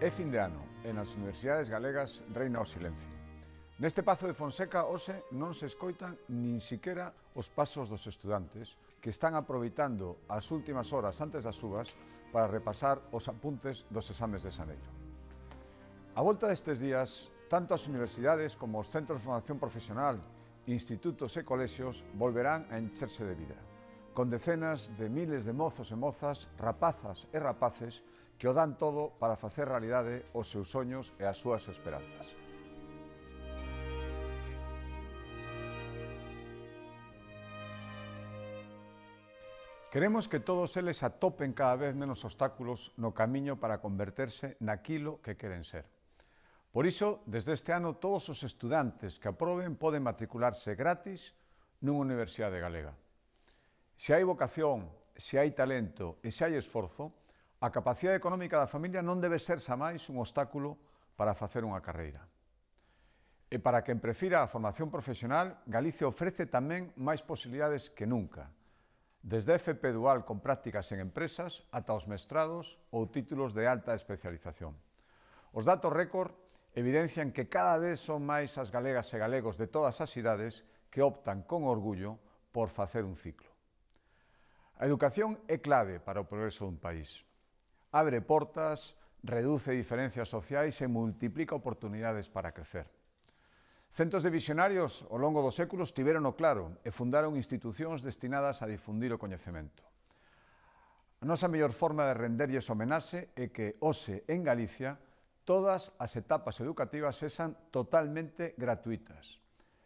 É fin de ano e nas universidades galegas reina o silencio. Neste Pazo de Fonseca hoxe non se escoitan nin siquera os pasos dos estudantes que están aproveitando as últimas horas antes das uvas para repasar os apuntes dos exames de xaneiro. A volta destes días, tanto as universidades como os centros de formación profesional, institutos e colexios volverán a encherse de vida, con decenas de miles de mozos e mozas, rapazas e rapaces que o dan todo para facer realidade os seus soños e as súas esperanzas. Queremos que todos eles atopen cada vez menos obstáculos no camiño para converterse naquilo que queren ser. Por iso, desde este ano, todos os estudantes que aproben poden matricularse gratis nunha universidade galega. Se hai vocación, se hai talento e se hai esforzo, a capacidade económica da familia non debe ser xa máis un obstáculo para facer unha carreira. E para quen prefira a formación profesional, Galicia ofrece tamén máis posibilidades que nunca, desde FP dual con prácticas en empresas ata os mestrados ou títulos de alta especialización. Os datos récord evidencian que cada vez son máis as galegas e galegos de todas as idades que optan con orgullo por facer un ciclo. A educación é clave para o progreso dun país. Abre portas, reduce diferencias sociais e multiplica oportunidades para crecer. Centos de visionarios ao longo dos séculos tiveron o claro e fundaron institucións destinadas a difundir o coñecemento. A nosa mellor forma de renderlles homenaxe é que hoxe en Galicia todas as etapas educativas sexan totalmente gratuitas,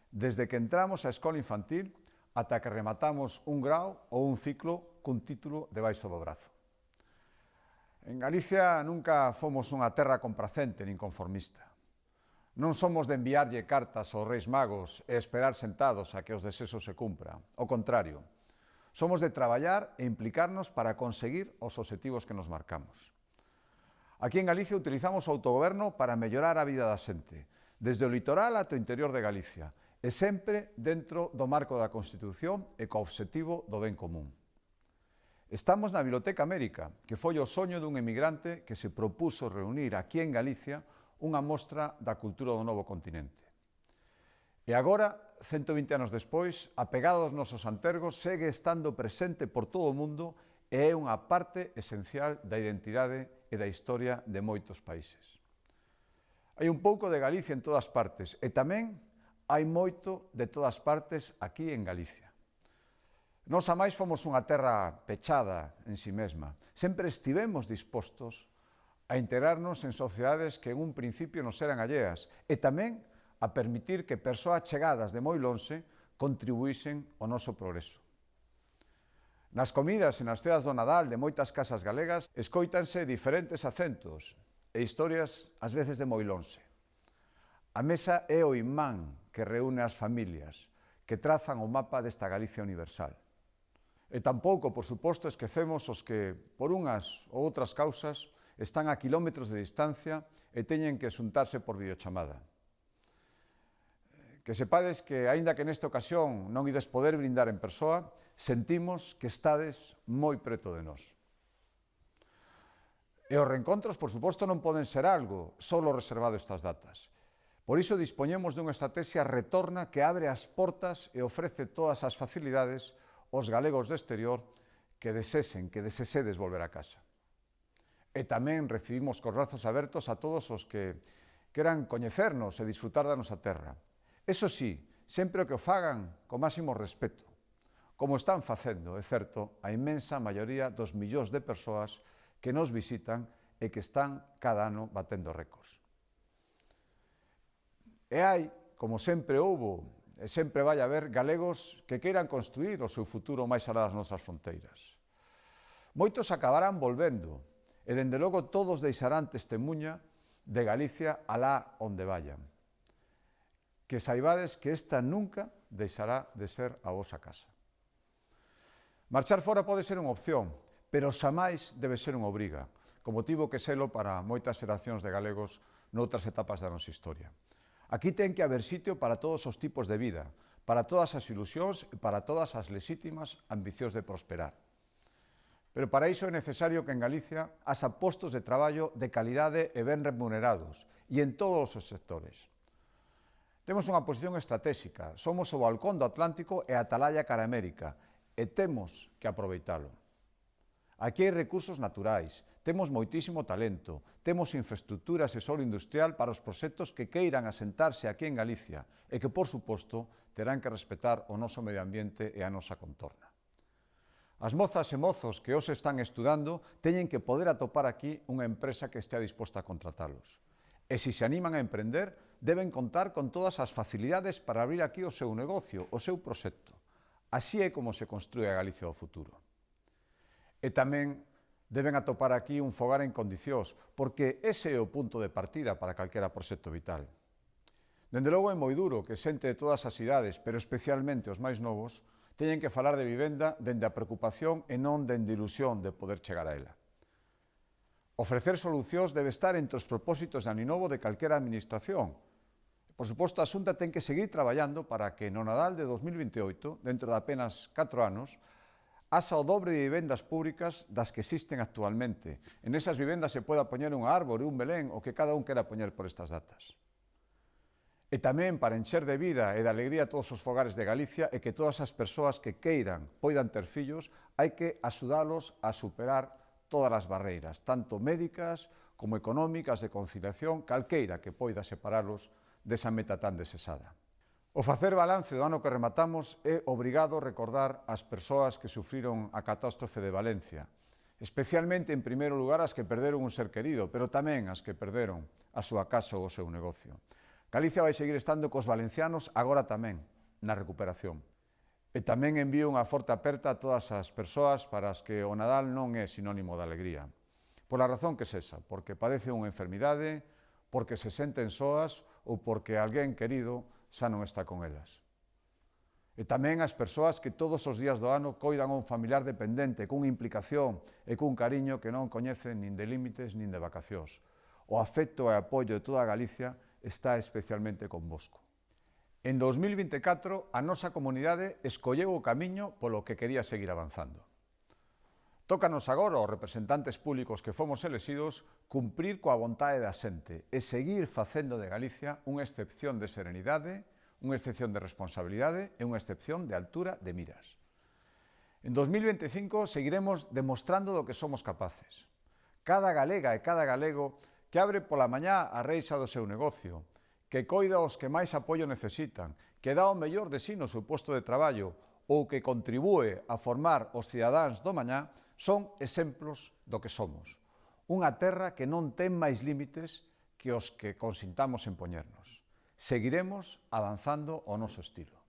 desde que entramos á escola infantil ata que rematamos un grao ou un ciclo cun título debaixo do brazo. En Galicia nunca fomos unha terra complacente nin conformista. Non somos de enviarlle cartas aos Reis Magos e esperar sentados a que os desexos se cumpran. Ao contrario, somos de traballar e implicarnos para conseguir os obxectivos que nos marcamos. Aquí en Galicia utilizamos o autogoberno para mellorar a vida da xente, desde o litoral ata o interior de Galicia, e sempre dentro do marco da Constitución e co obxectivo do ben común. Estamos na Biblioteca América, que foi o soño dun emigrante que se propuso reunir aquí en Galicia unha mostra da cultura do novo continente. E agora, 120 anos despois, a pegada dos nosos antergos segue estando presente por todo o mundo e é unha parte esencial da identidade e da historia de moitos países. Hai un pouco de Galicia en todas partes e tamén hai moito de todas partes aquí en Galicia. Nós amais fomos unha terra pechada en si mesma. Sempre estivemos dispostos a integrarnos en sociedades que en un principio nos eran alleas e tamén a permitir que persoas chegadas de moi lonxe contribuísen ao noso progreso. Nas comidas e nas ceas do Nadal de moitas casas galegas escóitanse diferentes acentos e historias ás veces de moi lonxe. A mesa é o imán que reúne as familias, que trazan o mapa desta Galicia universal. E tampouco, por suposto, esquecemos os que, por unhas ou outras causas, están a kilómetros de distancia e teñen que xuntarse por videochamada. Que sepades que, aínda que nesta ocasión non ides poder brindar en persoa, sentimos que estades moi preto de nós. E os reencontros, por suposto, non poden ser algo solo reservado a estas datas. Por iso dispoñemos dunha estrategia retorna que abre as portas e ofrece todas as facilidades aos galegos do exterior que desesedes volver a casa. E tamén recibimos cos brazos abertos a todos os que queran coñecernos e disfrutar da nosa terra. Eso sí, sempre que o fagan co máximo respeto, como están facendo, é certo, a inmensa maioría dos millóns de persoas que nos visitan e que están cada ano batendo récords. E hai, como sempre houbo, e sempre vai haber galegos que queiran construir o seu futuro máis alá das nosas fronteiras. Moitos acabarán volvendo, e dende logo todos deixarán testemunha de Galicia alá onde vayan. Que saibades que esta nunca deixará de ser a vosa casa. Marchar fora pode ser unha opción, pero xamais debe ser unha obriga, como tivo que selo para moitas xeracións de galegos noutras etapas da nosa historia. Aquí ten que haber sitio para todos os tipos de vida, para todas as ilusións e para todas as lexítimas ambicións de prosperar. Pero para iso é necesario que en Galicia haxa postos de traballo de calidade e ben remunerados, e en todos os sectores. Temos unha posición estratégica, somos o balcón do Atlántico e a atalaya cara a América, e temos que aproveitalo. Aquí hai recursos naturais, temos moitísimo talento, temos infraestructuras e solo industrial para os proxectos que queiran asentarse aquí en Galicia e que, por suposto, terán que respetar o noso medio ambiente e a nosa contorna. As mozas e mozos que hoxe están estudando teñen que poder atopar aquí unha empresa que estea disposta a contratalos. E se se animan a emprender, deben contar con todas as facilidades para abrir aquí o seu negocio, o seu proxecto. Así é como se construe a Galicia do futuro. E tamén deben atopar aquí un fogar en condicións, porque ese é o punto de partida para calquera proxecto vital. Dende logo é moi duro que xente de todas as idades, pero especialmente os máis novos, teñen que falar de vivenda dende a preocupación e non dende ilusión de poder chegar a ela. Ofrecer solucións debe estar entre os propósitos de Aninovo de calquera administración. Por suposto, a Xunta ten que seguir traballando para que no Nadal de 2028, dentro de apenas 4 anos, haxa o dobre de vivendas públicas das que existen actualmente. En esas vivendas se poda poñer unha árbore, un belén, o que cada un quera poñer por estas datas. E tamén para encher de vida e de alegría todos os fogares de Galicia e que todas as persoas que queiran poidan ter fillos, hai que axudalos a superar todas as barreiras, tanto médicas como económicas, de conciliación, calqueira que poida separalos desa meta tan desexada. O facer balance do ano que rematamos é obrigado recordar as persoas que sufriron a catástrofe de Valencia, especialmente, en primeiro lugar, as que perderon un ser querido, pero tamén as que perderon a súa casa ou o seu negocio. Galicia vai seguir estando cos valencianos agora tamén, na recuperación. E tamén envío unha forte aperta a todas as persoas para as que o Nadal non é sinónimo de alegría. Pola razón que sexa, porque padece unha enfermidade, porque se senten soas ou porque alguén querido xa non está con elas. E tamén as persoas que todos os días do ano coidan a un familiar dependente cunha implicación e cun cariño que non coñecen nin de límites nin de vacacións. O afecto e apoio de toda Galicia está especialmente convosco. En 2024, a nosa comunidade escolleu o camiño polo que quería seguir avanzando. Tócanos agora, aos representantes públicos que fomos elexidos, cumprir coa vontade da xente e seguir facendo de Galicia unha excepción de serenidade, unha excepción de responsabilidade e unha excepción de altura de miras. En 2025 seguiremos demostrando do que somos capaces. Cada galega e cada galego que abre pola mañá a reixa do seu negocio, que coida os que máis apoio necesitan, que dá o mellor de si no seu posto de traballo ou que contribúe a formar os cidadáns do mañá, son exemplos do que somos. Unha terra que non ten máis límites que os que consintamos en poñernos. Seguiremos avanzando ao noso estilo.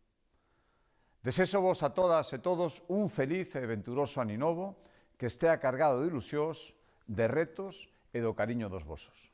Desexo vos a todas e todos un feliz e venturoso aninovo que estea cargado de ilusións, de retos e do cariño dos vosos.